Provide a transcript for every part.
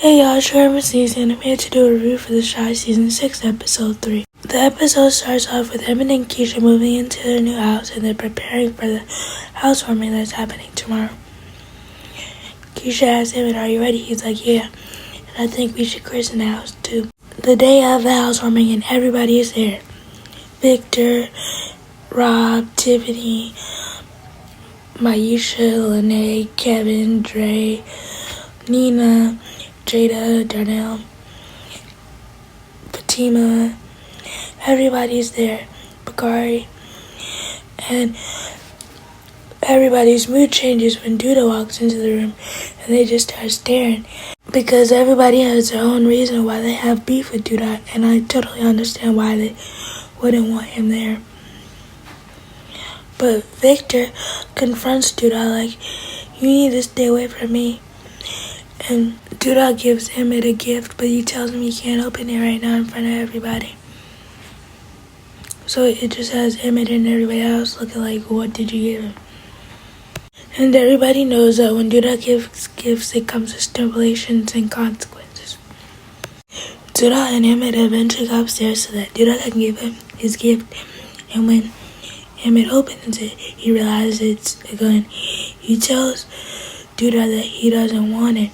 Hey y'all, it's Missniecytv, and I'm here to do a review for The Shy Season 6, Episode 3. The episode starts off with Emmett and Keisha moving into their new house, and they're preparing for the housewarming that's happening tomorrow. Keisha asks Emmett, "Are you ready?" He's like, "Yeah, and I think we should christen the house too." The day of the housewarming, and everybody is there. Victor, Rob, Tiffany, Maisha, Lena, Kevin, Dre, Lena, Jada, Darnell, Fatima, everybody's there, Bakari, and everybody's mood changes when Duda walks into the room, and they just start staring, because everybody has their own reason why they have beef with Duda, and I totally understand why they wouldn't want him there. But Victor confronts Duda like, "You need to stay away from me." And Duda gives Emmett a gift, but he tells him he can't open it right now in front of everybody. So it just has Emmett and everybody else looking like, "What did you give him?" And everybody knows that when Duda gives gifts, it comes with stipulations and consequences. Duda and Emmett eventually go upstairs so that Duda can give him his gift. And when Emmett opens it, he realizes it's a gun. He tells Duda that he doesn't want it.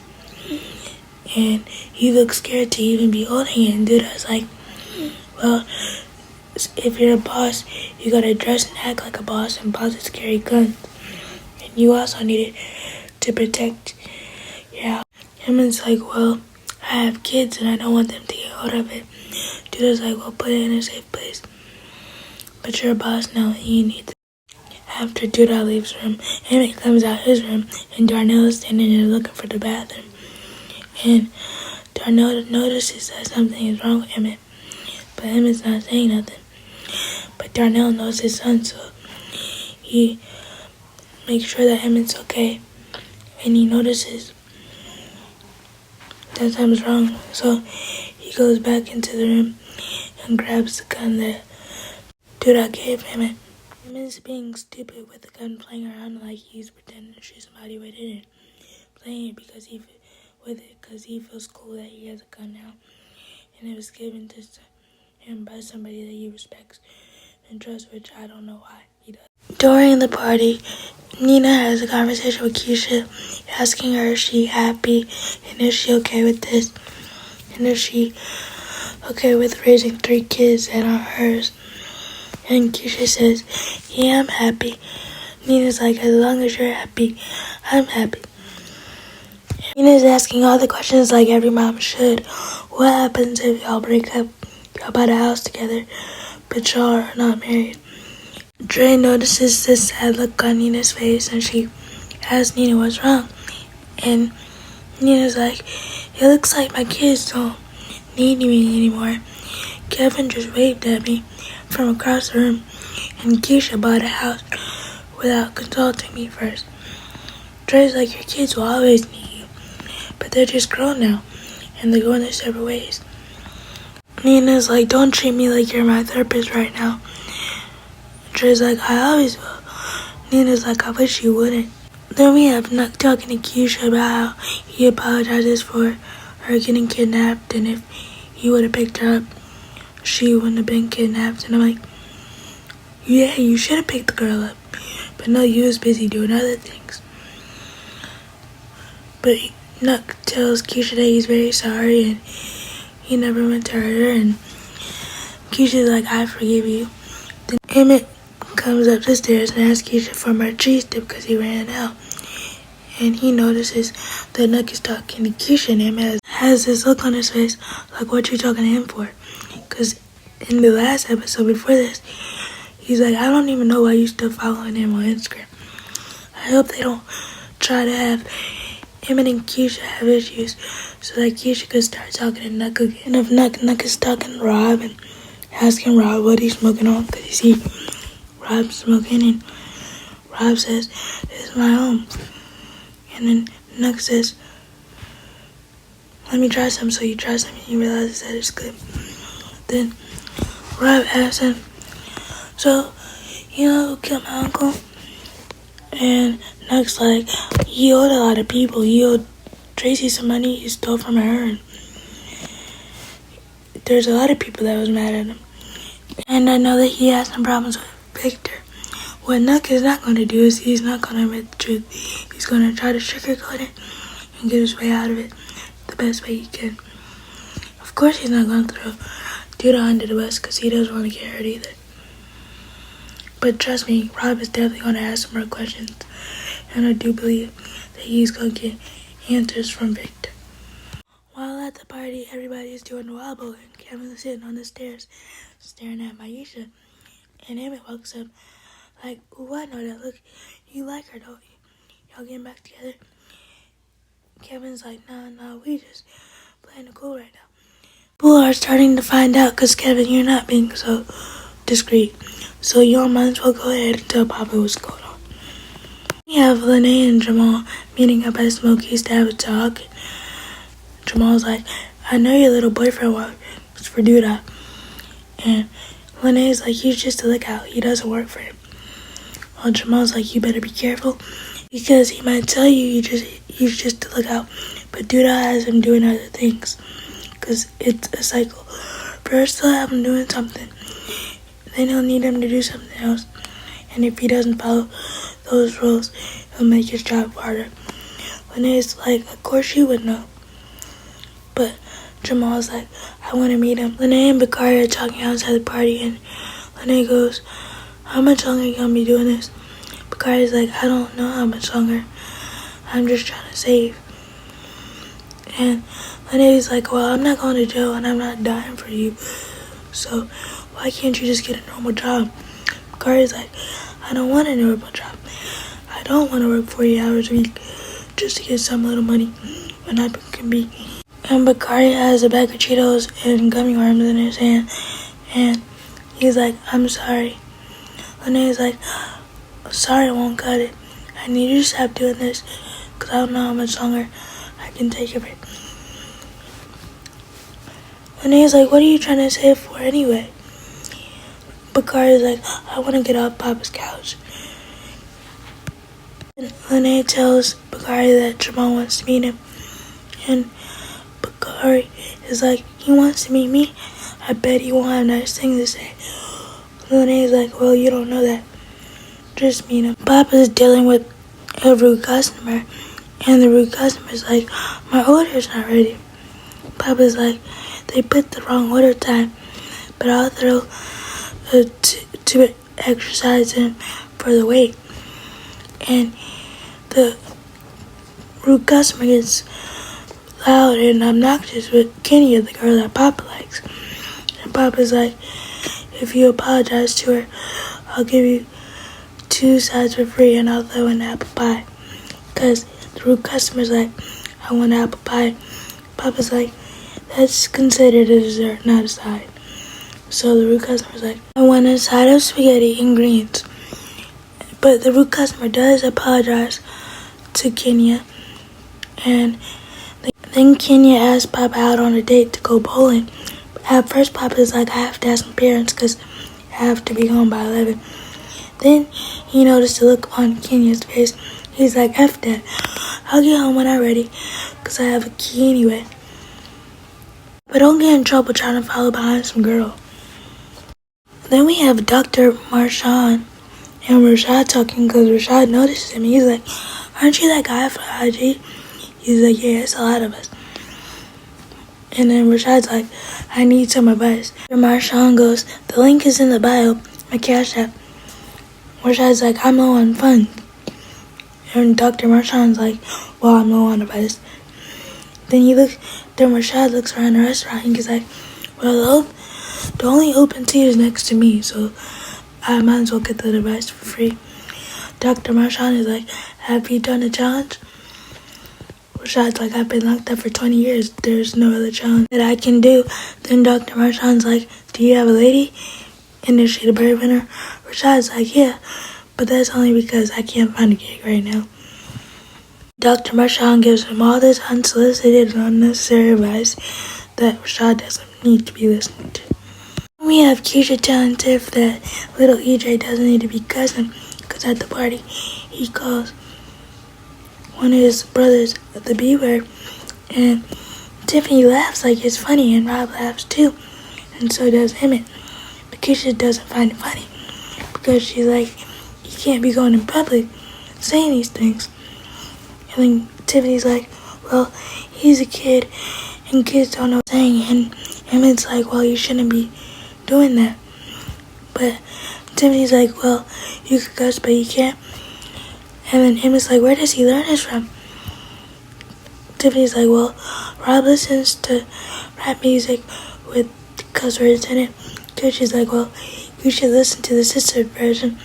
And he looks scared to even be holding it. And Duda's like, "Well, if you're a boss, you gotta dress and act like a boss, and bosses carry guns. And you also need it to protect your house." Emmett's like, "Well, I have kids and I don't want them to get hold of it." Duda's like, "Well, put it in a safe place. But you're a boss now and you need to." After Duda leaves the room, Emmett comes out his room and Darnell is standing there looking for the bathroom. And Darnell notices that something is wrong with Emmett, but Emmett's not saying nothing. But Darnell knows his son, so he makes sure that Emmett's okay. And he notices that something's wrong, so he goes back into the room and grabs the gun that Duda gave Emmett. Emmett's being stupid with the gun, playing around like he's pretending to shoot somebody with it, and playing it because he feels cool that he has a gun now, and it was given to him by somebody that he respects and trusts, which I don't know why he does. During the party, Lena has a conversation with Keisha, asking her if she's happy and if she's okay with this, and if she's okay with raising 3 kids that aren't hers. And Keisha says, "Yeah, I'm happy." Lena's like, "As long as you're happy, I'm happy." Lena's asking all the questions like every mom should. What happens if y'all break up? Y'all buy a house together, but y'all are not married. Dre notices this sad look on Nina's face, and she asks Nina what's wrong. And Nina's like, "It looks like my kids don't need me anymore. Kevin just waved at me from across the room, and Keisha bought a house without consulting me first." Dre's like, "Your kids will always need you, but they're just grown now, and they're going their separate ways." Nina's like, "Don't treat me like you're my therapist right now." Dre's like, "I always will." Nina's like, "I wish you wouldn't." Then we have Nuck talking to Keisha about how he apologizes for her getting kidnapped, and if he would have picked her up, she wouldn't have been kidnapped. And I'm like, "Yeah, you should have picked the girl up." But no, you was busy doing other things. But Nuck tells Keisha that he's very sorry and he never meant to hurt her. And Keisha's like, "I forgive you." Then Emmett comes up the stairs and asks Keisha for more cheese dip because he ran out. And he notices that Nuck is talking to Keisha, and Emmett has this look on his face like, "What you talking to him for?" Because in the last episode before this, he's like, "I don't even know why you still following him on Instagram." I hope they don't try to have Emmett and Keisha have issues so that Keisha could start talking to Nuck again. And if Nuck is talking to Rob and asking Rob what he's smoking on, because you see Rob smoking, and Rob says, "This is my home." And then Nuck says, "Let me try some." So you try some and you realize that it's good. Then Rob asks him, "So, you know who killed my uncle?" And Nuck's like, "He owed a lot of people. He owed Tracy some money he stole from her, and there's a lot of people that was mad at him. And I know that he has some problems with Victor. What Nuck is not going to do is he's not going to admit the truth. He's going to try to sugarcoat it and get his way out of it the best way he can. Of course he's not going to throw Duda under the bus because he doesn't want to get hurt either. But trust me, Rob is definitely going to ask some more questions. And I do believe that he's going to get answers from Victor. While at the party, everybody is doing the wobble, and Kevin's sitting on the stairs staring at Maisha. And Emmett walks up like, ooh, I know that look. You like her, don't you? Y'all getting back together? Kevin's like, nah, we just playing it cool right now. People are starting to find out because, Kevin, you're not being so discreet. So y'all might as well go ahead and tell Papa what's going on. We have Lena and Jamal meeting up at Smokey's to have a talk. Jamal's like, I know your little boyfriend works for Duda. And Lena's like, he's just a lookout. He doesn't work for him. Well, Jamal's like, you better be careful because he might tell you he's just a lookout. But Duda has him doing other things because it's a cycle. First, they'll have him doing something. Then he'll need him to do something else. And if he doesn't follow those rules, he'll make his job harder. Lena's like, of course you would know. But Jamal's like, I want to meet him. Lena and Bakari are talking outside the party, and Lena goes, how much longer are you going to be doing this? Bakari's like, I don't know how much longer. I'm just trying to save. And Lena's like, well, I'm not going to jail, and I'm not dying for you. So why can't you just get a normal job? Bakari's like, I don't want a normal job. I don't want to work 40 hours a week just to get some little money when I can be. And Bakari has a bag of Cheetos and gummy worms in his hand. And he's like, I'm sorry. Lena's like, sorry, I won't cut it. I need you to stop doing this because I don't know how much longer I can take of it. Lena's like, what are you trying to save for anyway? Bakari's like, I want to get off Papa's couch. And Lena tells Bakari that Jamal wants to meet him. And Bakari is like, he wants to meet me? I bet he won't have nice things to say. Lena's like, well, you don't know that. Just meet him. Papa's dealing with a rude customer. And the rude customer's like, my order's not ready. Papa's like, they put the wrong order time. But I'll throw to exercise him for the weight. And the rude customer gets loud and obnoxious with Kenya, the girl that Papa likes. And Papa's like, if you apologize to her, I'll give you 2 sides for free and I'll throw in apple pie. Because the rude customer's like, I want apple pie. Papa's like, that's considered a dessert, not a side. So the rude customer's like, I want a side of spaghetti and greens. But the rude customer does apologize to Kenya. And then Kenya asks Papa out on a date to go bowling. At first, Papa's like, I have to ask my parents because I have to be home by 11. Then he noticed the look on Kenya's face. He's like, F that. I'll get home when I'm ready because I have a key anyway. But don't get in trouble trying to follow behind some girl. Then we have Dr. Marshawn and Rashad talking because Rashad notices him. He's like, aren't you that guy from IG? He's like, yeah, it's a lot of us. And then Rashad's like, I need some advice. And Marshawn goes, the link is in the bio, my Cash App. Rashad's like, I'm low on funds. And Dr. Marshawn's like, well, I'm low on advice. Then Rashad looks around the restaurant and he's like, well, the only open tea is next to me, so I might as well get the device for free. Dr. Marshawn is like, have you done a challenge? Rashad's like, I've been locked up for 20 years. There's no other challenge that I can do. Then Dr. Marshawn's like, do you have a lady? And is she the bird winner? Rashad's like, yeah, but that's only because I can't find a gig right now. Dr. Marshawn gives him all this unsolicited and unnecessary advice that Rashad doesn't need to be listening to. We have Keisha telling Tiff that little EJ doesn't need to be cousin because at the party he calls one of his brothers the B word, and Tiffany laughs like it's funny, and Rob laughs too, and so does Emmett. But Keisha doesn't find it funny because she's like, you can't be going in public saying these things. And then Tiffany's like, well, he's a kid and kids don't know what I'm saying. And Emmett's like, well, you shouldn't be doing that. But Tiffany's like, well, you could cuss, but you can't. And then Emmett's like, where does he learn this from? Tiffany's like, well, Rob listens to rap music with cuss words in it. She's like, well, you should listen to the sister version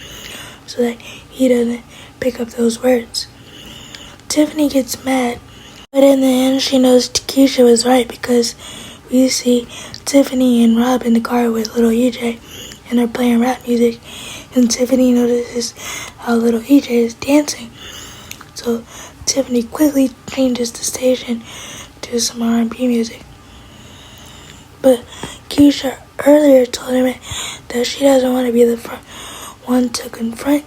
so that he doesn't pick up those words. Tiffany gets mad, but in the end she knows Keisha was right because we see Tiffany and Rob in the car with little EJ and they're playing rap music, and Tiffany notices how little EJ is dancing. So Tiffany quickly changes the station to some R&B music. But Keisha earlier told him that she doesn't want to be the one to confront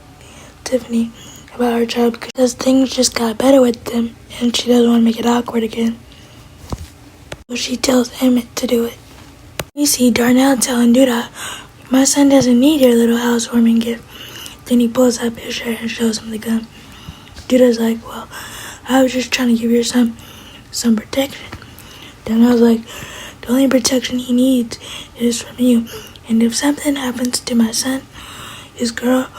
Tiffany about her job because things just got better with them and she doesn't want to make it awkward again. So she tells Emmett to do it. We see Darnell telling Duda, my son doesn't need your little housewarming gift. Then he pulls up his shirt and shows him the gun. Duda's like, well, I was just trying to give your son some protection. Darnell's like, the only protection he needs is from you. And if something happens to my son, his girl,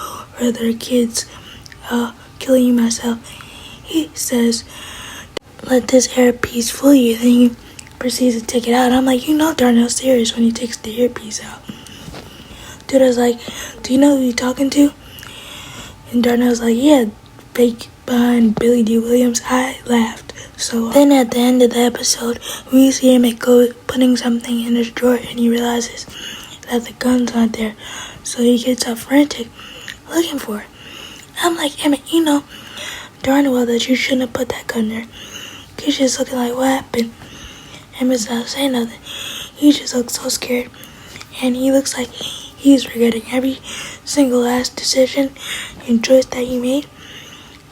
or their kids, I'll kill you myself. He says, let this earpiece fool you. Then he proceeds to take it out. I'm like, you know Darnell's serious when he takes the earpiece out. Duda's like, do you know who you're talking to? And Darnell's like, yeah, fake behind Billy D. Williams. I laughed. So then at the end of the episode, we see him putting something in his drawer and he realizes that the gun's not there. So he gets up frantic, looking for it. I'm like, Emmett, you know darn well that you shouldn't have put that gun there. He's just looking like, what happened? Emmett's not saying nothing. He just looks so scared. And he looks like he's regretting every single last decision and choice that he made.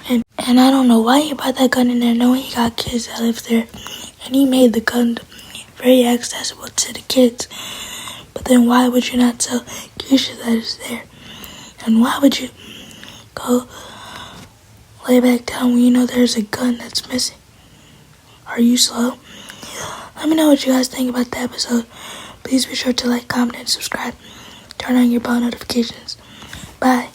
And I don't know why he brought that gun in there knowing he got kids that live there. And he made the gun very accessible to the kids. But then why would you not tell Keisha that it's there? And why would you go lay back down when you know there's a gun that's missing? Are you slow? Let me know what you guys think about the episode. Please be sure to like, comment, and subscribe. Turn on your bell notifications. Bye.